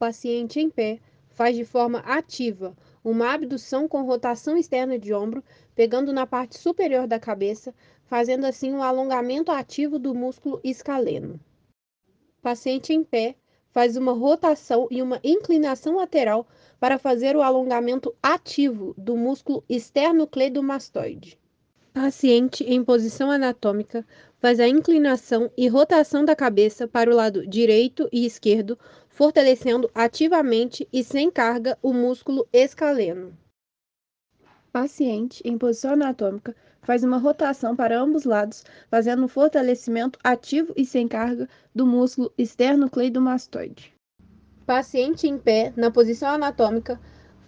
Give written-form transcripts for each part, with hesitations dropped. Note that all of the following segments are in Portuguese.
paciente em pé faz de forma ativa uma abdução com rotação externa de ombro, pegando na parte superior da cabeça, fazendo assim um alongamento ativo do músculo escaleno. Paciente em pé faz uma rotação e uma inclinação lateral para fazer o alongamento ativo do músculo esternocleidomastoide. Paciente em posição anatômica faz a inclinação e rotação da cabeça para o lado direito e esquerdo, fortalecendo ativamente e sem carga o músculo escaleno. Paciente em posição anatômica faz uma rotação para ambos lados, fazendo um fortalecimento ativo e sem carga do músculo esternocleidomastoide. Paciente em pé, na posição anatômica,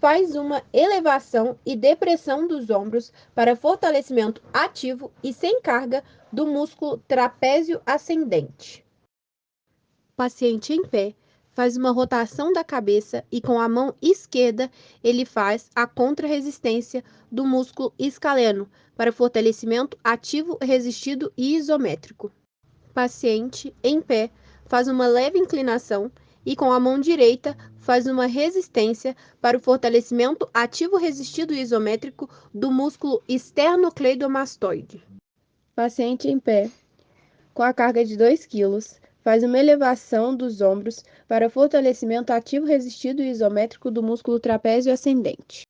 faz uma elevação e depressão dos ombros para fortalecimento ativo e sem carga do músculo trapézio ascendente. Paciente em pé faz uma rotação da cabeça e com a mão esquerda ele faz a contrarresistência do músculo escaleno para fortalecimento ativo, resistido e isométrico. Paciente em pé faz uma leve inclinação e com a mão direita faz uma resistência para o fortalecimento ativo, resistido e isométrico do músculo esternocleidomastoide. Paciente em pé, com a carga de 2 kg, faz uma elevação dos ombros para fortalecimento ativo, resistido e isométrico do músculo trapézio ascendente.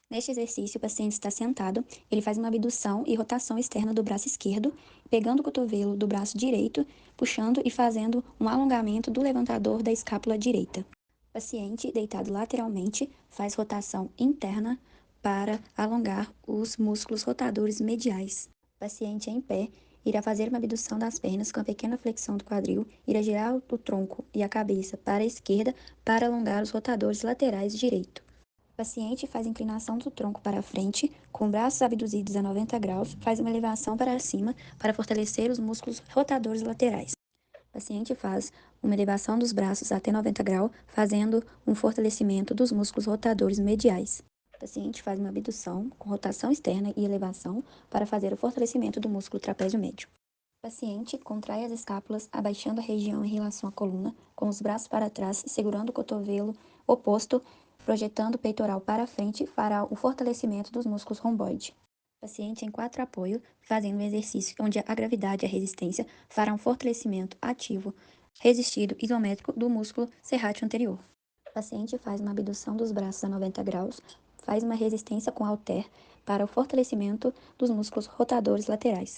Neste exercício, o paciente está sentado, ele faz uma abdução e rotação externa do braço esquerdo, pegando o cotovelo do braço direito, puxando e fazendo um alongamento do levantador da escápula direita. O paciente, deitado lateralmente, faz rotação interna para alongar os músculos rotadores mediais. O paciente em pé irá fazer uma abdução das pernas com a pequena flexão do quadril, irá girar o tronco e a cabeça para a esquerda para alongar os rotadores laterais direito. O paciente faz inclinação do tronco para a frente, com braços abduzidos a 90 graus, faz uma elevação para cima para fortalecer os músculos rotadores laterais. O paciente faz uma elevação dos braços até 90 graus, fazendo um fortalecimento dos músculos rotadores mediais. O paciente faz uma abdução com rotação externa e elevação para fazer o fortalecimento do músculo trapézio médio. O paciente contrai as escápulas, abaixando a região em relação à coluna, com os braços para trás, segurando o cotovelo oposto, projetando o peitoral para frente para o fortalecimento dos músculos romboide. O paciente em 4 apoio, fazendo um exercício onde a gravidade e a resistência fará um fortalecimento ativo, resistido, isométrico do músculo serrátil anterior. O paciente faz uma abdução dos braços a 90 graus, faz uma resistência com halter para o fortalecimento dos músculos rotadores laterais.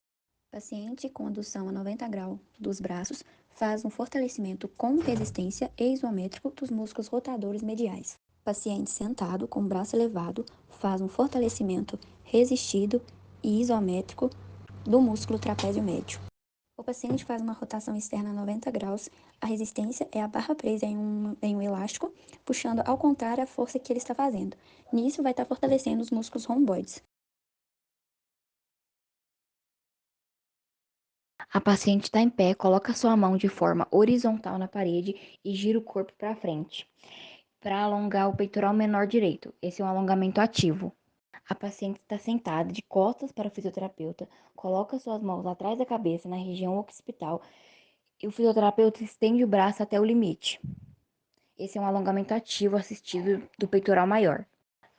O paciente com adução a 90 graus dos braços faz um fortalecimento com resistência e isométrico dos músculos rotadores mediais. O paciente sentado com o braço elevado faz um fortalecimento resistido e isométrico do músculo trapézio médio. O paciente faz uma rotação externa a 90 graus, a resistência é a barra presa em um elástico, puxando ao contrário a força que ele está fazendo. Nisso vai estar fortalecendo os músculos romboides. A paciente está em pé, coloca sua mão de forma horizontal na parede e gira o corpo para frente, para alongar o peitoral menor direito. Esse é um alongamento ativo. A paciente está sentada de costas para o fisioterapeuta, coloca suas mãos atrás da cabeça na região occipital e o fisioterapeuta estende o braço até o limite. Esse é um alongamento ativo assistido do peitoral maior.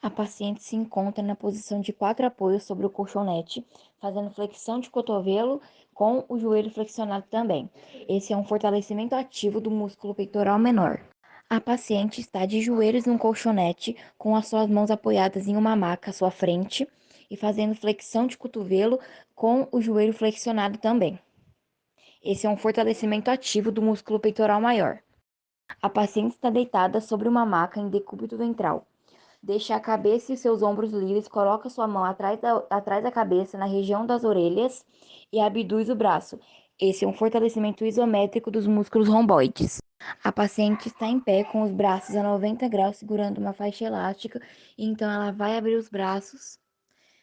A paciente se encontra na posição de 4 apoios sobre o colchonete, fazendo flexão de cotovelo com o joelho flexionado também. Esse é um fortalecimento ativo do músculo peitoral menor. A paciente está de joelhos no colchonete, com as suas mãos apoiadas em uma maca à sua frente e fazendo flexão de cotovelo com o joelho flexionado também. Esse é um fortalecimento ativo do músculo peitoral maior. A paciente está deitada sobre uma maca em decúbito ventral. Deixa a cabeça e seus ombros livres, coloca sua mão atrás da cabeça, na região das orelhas e abduz o braço. Esse é um fortalecimento isométrico dos músculos romboides. A paciente está em pé com os braços a 90 graus, segurando uma faixa elástica, e então ela vai abrir os braços,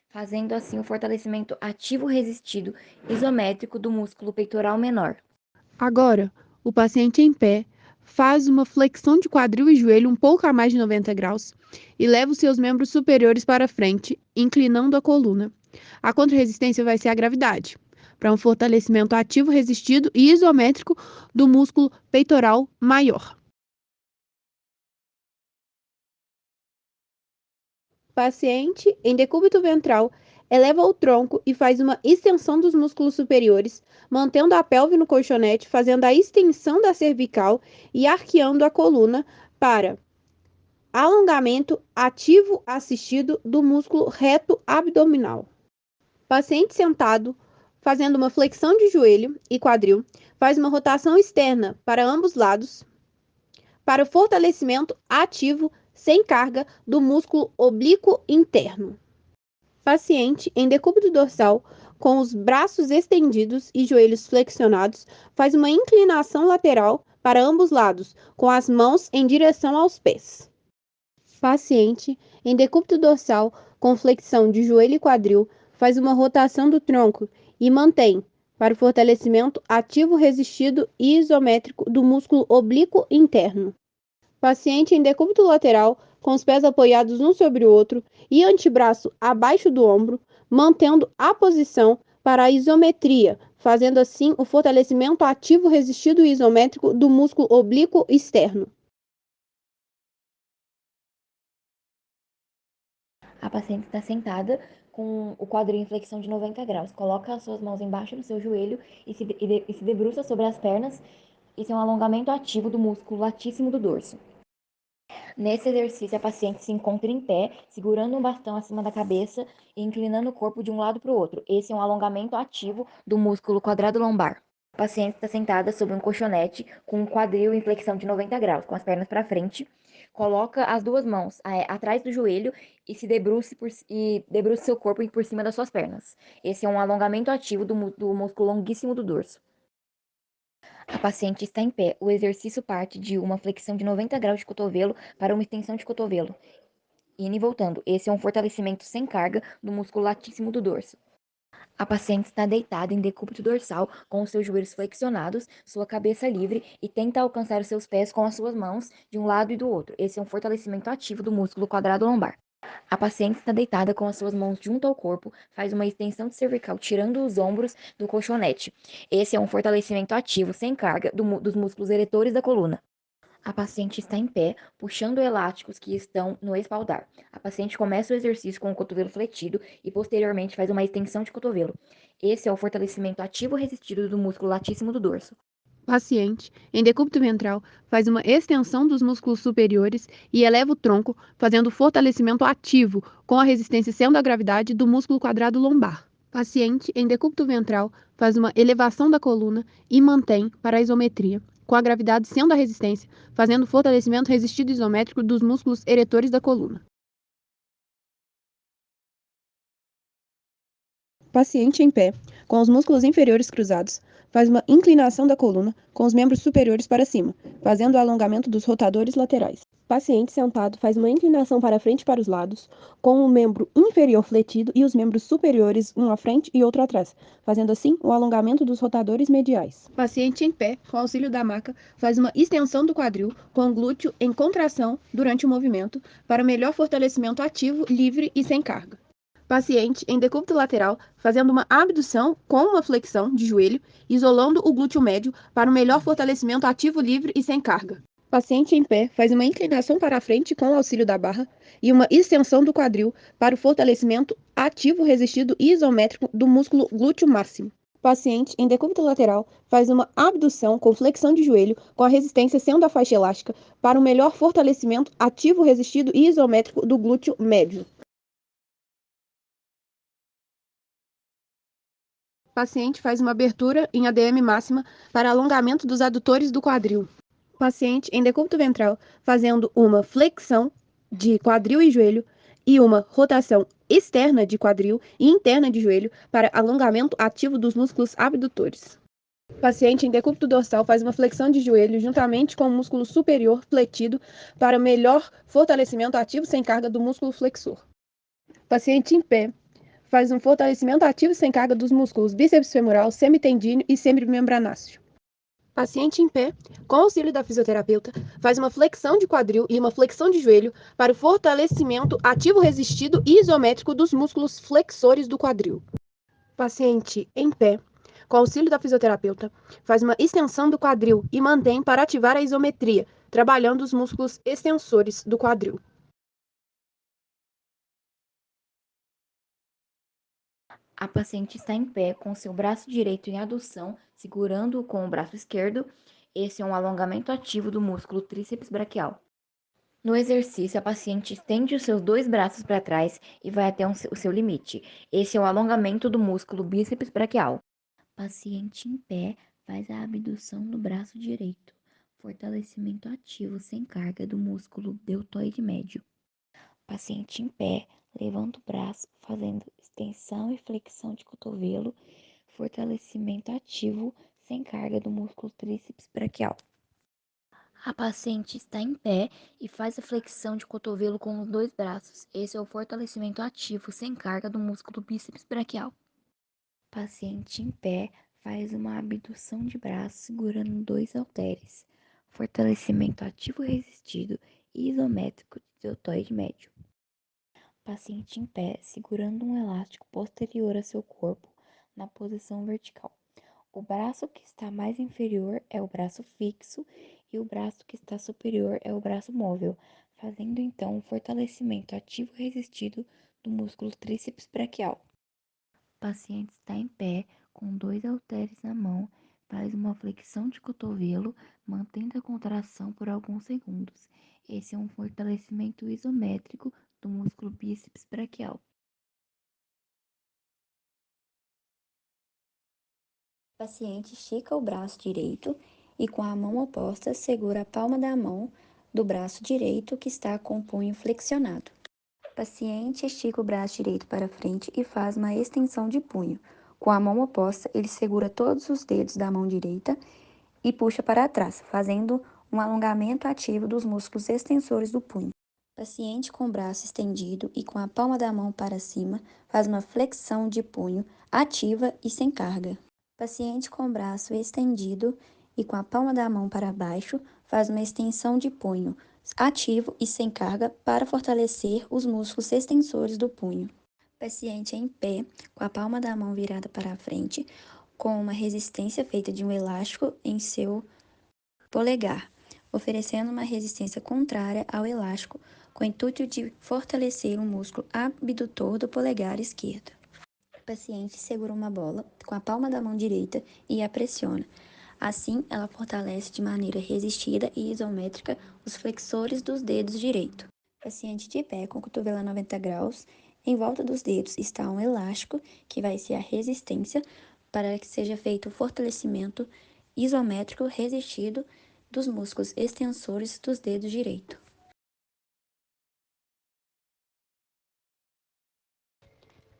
fazendo assim o fortalecimento ativo resistido isométrico do músculo peitoral menor. Agora, o paciente em pé faz uma flexão de quadril e joelho um pouco a mais de 90 graus e leva os seus membros superiores para frente, inclinando a coluna. A contrarresistência vai ser a gravidade. para um fortalecimento ativo resistido e isométrico do músculo peitoral maior. Paciente em decúbito ventral eleva o tronco e faz uma extensão dos músculos superiores, mantendo a pelve no colchonete, fazendo a extensão da cervical e arqueando a coluna para alongamento ativo assistido do músculo reto abdominal. Paciente sentado, fazendo uma flexão de joelho e quadril, faz uma rotação externa para ambos lados, para o fortalecimento ativo sem carga do músculo oblíquo interno. Paciente em decúbito dorsal, com os braços estendidos e joelhos flexionados, faz uma inclinação lateral para ambos lados, com as mãos em direção aos pés. Paciente em decúbito dorsal, com flexão de joelho e quadril, faz uma rotação do tronco e mantém para o fortalecimento ativo resistido e isométrico do músculo oblíquo interno. Paciente em decúbito lateral, com os pés apoiados um sobre o outro e antebraço abaixo do ombro, mantendo a posição para a isometria, fazendo assim o fortalecimento ativo resistido e isométrico do músculo oblíquo externo. A paciente está sentada com o quadril em flexão de 90 graus. Coloca as suas mãos embaixo do seu joelho e se debruça sobre as pernas. Isso é um alongamento ativo do músculo latíssimo do dorso. Nesse exercício, a paciente se encontra em pé, segurando um bastão acima da cabeça e inclinando o corpo de um lado para o outro. Esse é um alongamento ativo do músculo quadrado lombar. A paciente está sentada sobre um colchonete com um quadril em flexão de 90 graus, com as pernas para frente. Coloca as duas mãos atrás do joelho e debruce seu corpo por cima das suas pernas. Esse é um alongamento ativo do músculo longuíssimo do dorso. A paciente está em pé. O exercício parte de uma flexão de 90 graus de cotovelo para uma extensão de cotovelo. Indo e voltando. Esse é um fortalecimento sem carga do músculo latíssimo do dorso. A paciente está deitada em decúbito dorsal, com os seus joelhos flexionados, sua cabeça livre e tenta alcançar os seus pés com as suas mãos de um lado e do outro. Esse é um fortalecimento ativo do músculo quadrado lombar. A paciente está deitada com as suas mãos junto ao corpo, faz uma extensão de cervical, tirando os ombros do colchonete. Esse é um fortalecimento ativo, sem carga, dos músculos eretores da coluna. A paciente está em pé, puxando elásticos que estão no espaldar. A paciente começa o exercício com o cotovelo fletido e posteriormente faz uma extensão de cotovelo. Esse é o fortalecimento ativo resistido do músculo latíssimo do dorso. Paciente em decúbito ventral faz uma extensão dos músculos superiores e eleva o tronco, fazendo fortalecimento ativo com a resistência sendo a gravidade do músculo quadrado lombar. Paciente em decúbito ventral faz uma elevação da coluna e mantém para a isometria, com a gravidade sendo a resistência, fazendo fortalecimento resistido isométrico dos músculos eretores da coluna. Paciente em pé, com os músculos inferiores cruzados, faz uma inclinação da coluna com os membros superiores para cima, fazendo o alongamento dos rotadores laterais. Paciente sentado faz uma inclinação para frente e para os lados, com o membro inferior fletido e os membros superiores um à frente e outro atrás, fazendo assim o alongamento dos rotadores mediais. Paciente em pé, com auxílio da maca, faz uma extensão do quadril com o glúteo em contração durante o movimento, para melhor fortalecimento ativo, livre e sem carga. Paciente em decúbito lateral, fazendo uma abdução com uma flexão de joelho, isolando o glúteo médio para um melhor fortalecimento ativo, livre e sem carga. Paciente em pé faz uma inclinação para a frente com o auxílio da barra e uma extensão do quadril para o fortalecimento ativo resistido e isométrico do músculo glúteo máximo. Paciente em decúbito lateral faz uma abdução com flexão de joelho com a resistência sendo a faixa elástica para um melhor fortalecimento ativo resistido e isométrico do glúteo médio. Paciente faz uma abertura em ADM máxima para alongamento dos adutores do quadril. Paciente em decúbito ventral fazendo uma flexão de quadril e joelho e uma rotação externa de quadril e interna de joelho para alongamento ativo dos músculos abdutores. Paciente em decúbito dorsal faz uma flexão de joelho juntamente com o músculo superior fletido para melhor fortalecimento ativo sem carga do músculo flexor. Paciente em pé faz um fortalecimento ativo sem carga dos músculos bíceps femoral, semitendíneo e semimembranáceo. Paciente em pé, com auxílio da fisioterapeuta, faz uma flexão de quadril e uma flexão de joelho para o fortalecimento ativo resistido e isométrico dos músculos flexores do quadril. Paciente em pé, Com o auxílio da fisioterapeuta, faz uma extensão do quadril e mantém para ativar a isometria, trabalhando os músculos extensores do quadril. A paciente está em pé com seu braço direito em adução, segurando-o com o braço esquerdo. Esse é um alongamento ativo do músculo tríceps braquial. No exercício, a paciente estende os seus dois braços para trás e vai até o seu limite. Esse é o alongamento do músculo bíceps braquial. Paciente em pé faz a abdução do braço direito, fortalecimento ativo sem carga do músculo deltoide médio. Paciente em pé levanta o braço fazendo extensão e flexão de cotovelo, fortalecimento ativo sem carga do músculo tríceps braquial. A paciente está em pé e faz a flexão de cotovelo com os dois braços. Esse é o fortalecimento ativo sem carga do músculo bíceps braquial. Paciente em pé faz uma abdução de braço segurando dois halteres. Fortalecimento ativo resistido e isométrico de deltoide médio. Paciente em pé segurando um elástico posterior a seu corpo na posição vertical. O braço que está mais inferior é o braço fixo e o braço que está superior é o braço móvel, fazendo então um fortalecimento ativo resistido do músculo tríceps braquial. O paciente está em pé com dois halteres na mão, faz uma flexão de cotovelo, mantendo a contração por alguns segundos. Esse é um fortalecimento isométrico do músculo bíceps braquial. O paciente estica o braço direito e, com a mão oposta, segura a palma da mão do braço direito que está com o punho flexionado. O paciente estica o braço direito para frente e faz uma extensão de punho. Com a mão oposta, ele segura todos os dedos da mão direita e puxa para trás, fazendo um alongamento ativo dos músculos extensores do punho. O paciente com o braço estendido e com a palma da mão para cima faz uma flexão de punho ativa e sem carga. Paciente com o braço estendido e com a palma da mão para baixo faz uma extensão de punho ativo e sem carga para fortalecer os músculos extensores do punho. Paciente em pé, com a palma da mão virada para a frente, com uma resistência feita de um elástico em seu polegar, oferecendo uma resistência contrária ao elástico com o intuito de fortalecer o músculo abdutor do polegar esquerdo. O paciente segura uma bola com a palma da mão direita e a pressiona. Assim, ela fortalece de maneira resistida e isométrica os flexores dos dedos direito. Paciente de pé com o cotovelo a 90 graus, em volta dos dedos está um elástico que vai ser a resistência para que seja feito o fortalecimento isométrico resistido dos músculos extensores dos dedos direito.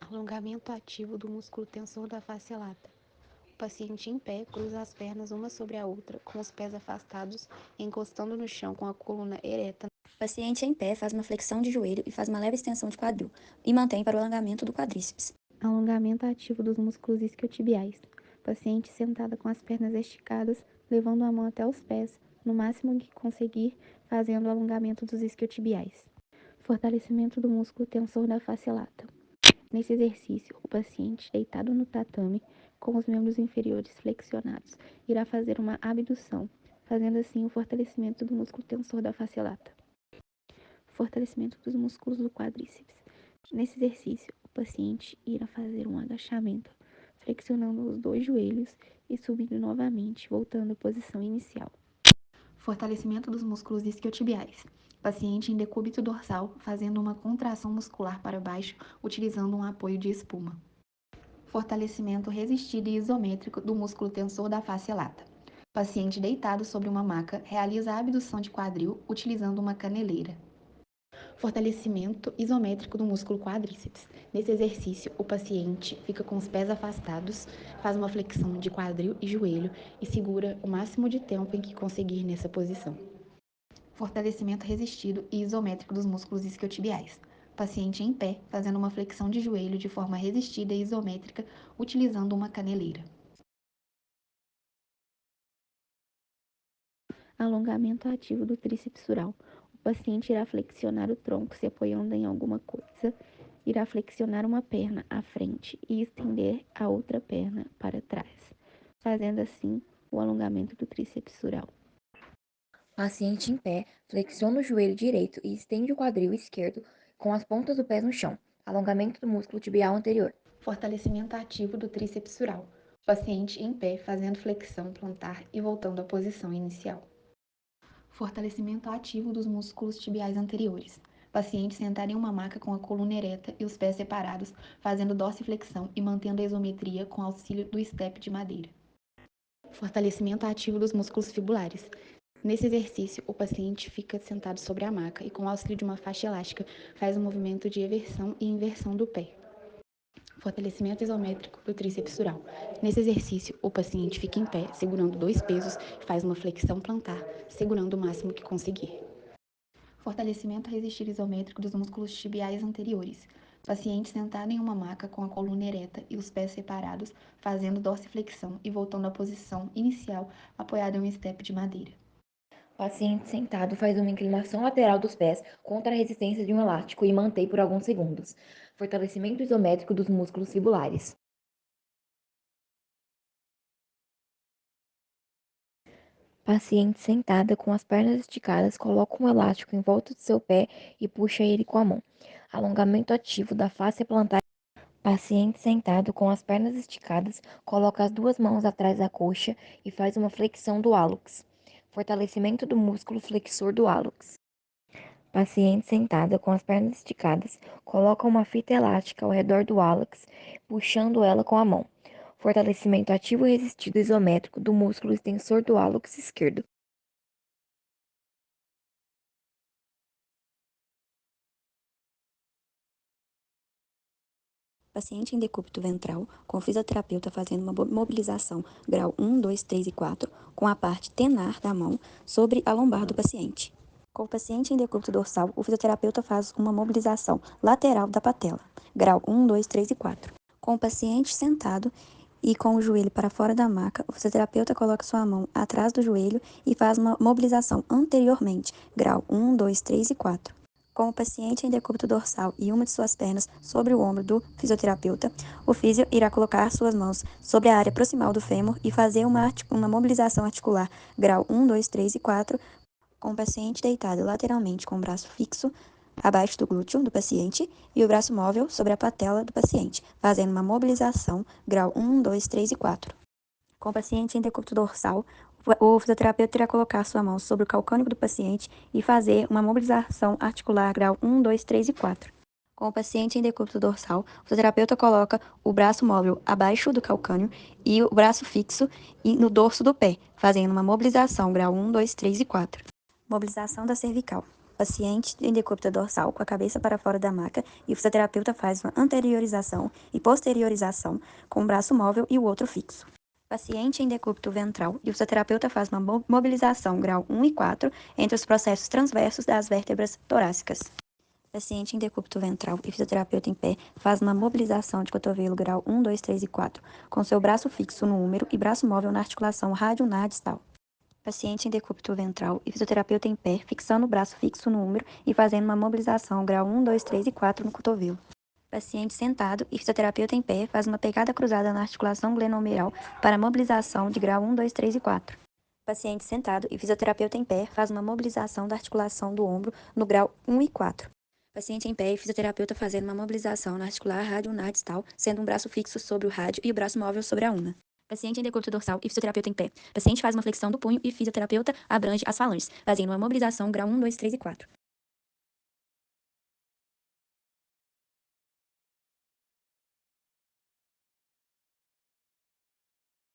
Alongamento ativo do músculo tensor da face lata. O paciente em pé cruza as pernas uma sobre a outra, com os pés afastados, encostando no chão com a coluna ereta. O paciente em pé faz uma flexão de joelho e faz uma leve extensão de quadril e mantém para o alongamento do quadríceps. Alongamento ativo dos músculos isquiotibiais. Paciente sentada com as pernas esticadas, levando a mão até os pés, no máximo que conseguir, fazendo o alongamento dos isquiotibiais. Fortalecimento do músculo tensor da face lata. Nesse exercício, o paciente, deitado no tatame, com os membros inferiores flexionados, irá fazer uma abdução, fazendo assim o fortalecimento do músculo tensor da face lata. Fortalecimento dos músculos do quadríceps. Nesse exercício, o paciente irá fazer um agachamento, flexionando os dois joelhos e subindo novamente, voltando à posição inicial. Fortalecimento dos músculos isquiotibiais. Paciente em decúbito dorsal fazendo uma contração muscular para baixo, utilizando um apoio de espuma. Fortalecimento resistido e isométrico do músculo tensor da face lata. Paciente deitado sobre uma maca realiza a abdução de quadril utilizando uma caneleira. Fortalecimento isométrico do músculo quadríceps. Nesse exercício, o paciente fica com os pés afastados, faz uma flexão de quadril e joelho e segura o máximo de tempo em que conseguir nessa posição. Fortalecimento resistido e isométrico dos músculos isquiotibiais. Paciente em pé, fazendo uma flexão de joelho de forma resistida e isométrica, utilizando uma caneleira. Alongamento ativo do tríceps sural. O paciente irá flexionar o tronco se apoiando em alguma coisa, irá flexionar uma perna à frente e estender a outra perna para trás. fazendo assim o alongamento do tríceps sural. Paciente em pé, flexiona o joelho direito e estende o quadril esquerdo com as pontas do pé no chão. Alongamento do músculo tibial anterior. Fortalecimento ativo do tríceps sural. Paciente em pé fazendo flexão plantar e voltando à posição inicial. Fortalecimento ativo dos músculos tibiais anteriores. Paciente sentado em uma maca com a coluna ereta e os pés separados, fazendo dorsiflexão e mantendo a isometria com auxílio do step de madeira. Fortalecimento ativo dos músculos fibulares. Nesse exercício, o paciente fica sentado sobre a maca e, com o auxílio de uma faixa elástica, faz um movimento de eversão e inversão do pé. Fortalecimento isométrico do tríceps sural. Nesse exercício, o paciente fica em pé, segurando 2 pesos e faz uma flexão plantar, segurando o máximo que conseguir. Fortalecimento resistir isométrico dos músculos tibiais anteriores. Paciente sentado em uma maca com a coluna ereta e os pés separados, fazendo dorsiflexão e voltando à posição inicial, apoiado em um step de madeira. Paciente sentado faz uma inclinação lateral dos pés contra a resistência de um elástico e mantém por alguns segundos. Fortalecimento isométrico dos músculos fibulares. Paciente sentada com as pernas esticadas coloca um elástico em volta de seu pé e puxa ele com a mão. Alongamento ativo da face plantar. Paciente sentado com as pernas esticadas coloca as duas mãos atrás da coxa e faz uma flexão do hálux. Fortalecimento do músculo flexor do hálux. Paciente sentada com as pernas esticadas coloca uma fita elástica ao redor do hálux, puxando ela com a mão. Fortalecimento ativo e resistido isométrico do músculo extensor do hálux esquerdo. Paciente em decúbito ventral, com o fisioterapeuta fazendo uma mobilização grau 1, 2, 3 e 4, com a parte tenar da mão sobre a lombar do paciente. Com o paciente em decúbito dorsal, o fisioterapeuta faz uma mobilização lateral da patela, grau 1, 2, 3 e 4. Com o paciente sentado e com o joelho para fora da maca, o fisioterapeuta coloca sua mão atrás do joelho e faz uma mobilização anteriormente, grau 1, 2, 3 e 4. Com o paciente em decúbito dorsal e uma de suas pernas sobre o ombro do fisioterapeuta, o físio irá colocar suas mãos sobre a área proximal do fêmur e fazer uma mobilização articular grau 1, 2, 3 e 4, com o paciente deitado lateralmente com o braço fixo abaixo do glúteo do paciente e o braço móvel sobre a patela do paciente, fazendo uma mobilização grau 1, 2, 3 e 4. Com o paciente em decúbito dorsal, o fisioterapeuta irá colocar sua mão sobre o calcâneo do paciente e fazer uma mobilização articular grau 1, 2, 3 e 4. Com o paciente em decúbito dorsal, o fisioterapeuta coloca o braço móvel abaixo do calcâneo e o braço fixo no dorso do pé, fazendo uma mobilização grau 1, 2, 3 e 4. Mobilização da cervical. Paciente em decúbito dorsal com a cabeça para fora da maca e o fisioterapeuta faz uma anteriorização e posteriorização com o braço móvel e o outro fixo. Paciente em decúbito ventral e o fisioterapeuta faz uma mobilização grau 1 e 4 entre os processos transversos das vértebras torácicas. Paciente em decúbito ventral e fisioterapeuta em pé faz uma mobilização de cotovelo grau 1, 2, 3 e 4, com seu braço fixo no húmero e braço móvel na articulação rádio-ulnar distal. Paciente em decúbito ventral e fisioterapeuta em pé, fixando o braço fixo no húmero e fazendo uma mobilização grau 1, 2, 3 e 4 no cotovelo. Paciente sentado e fisioterapeuta em pé faz uma pegada cruzada na articulação glenohumeral para mobilização de grau 1, 2, 3 e 4. Paciente sentado e fisioterapeuta em pé faz uma mobilização da articulação do ombro no grau 1 e 4. Paciente em pé e fisioterapeuta fazendo uma mobilização na articular rádio-ulnar distal, sendo um braço fixo sobre o rádio e o braço móvel sobre a ulna. Paciente em decúbito dorsal e fisioterapeuta em pé. Paciente faz uma flexão do punho e fisioterapeuta abrange as falanges, fazendo uma mobilização grau 1, 2, 3 e 4.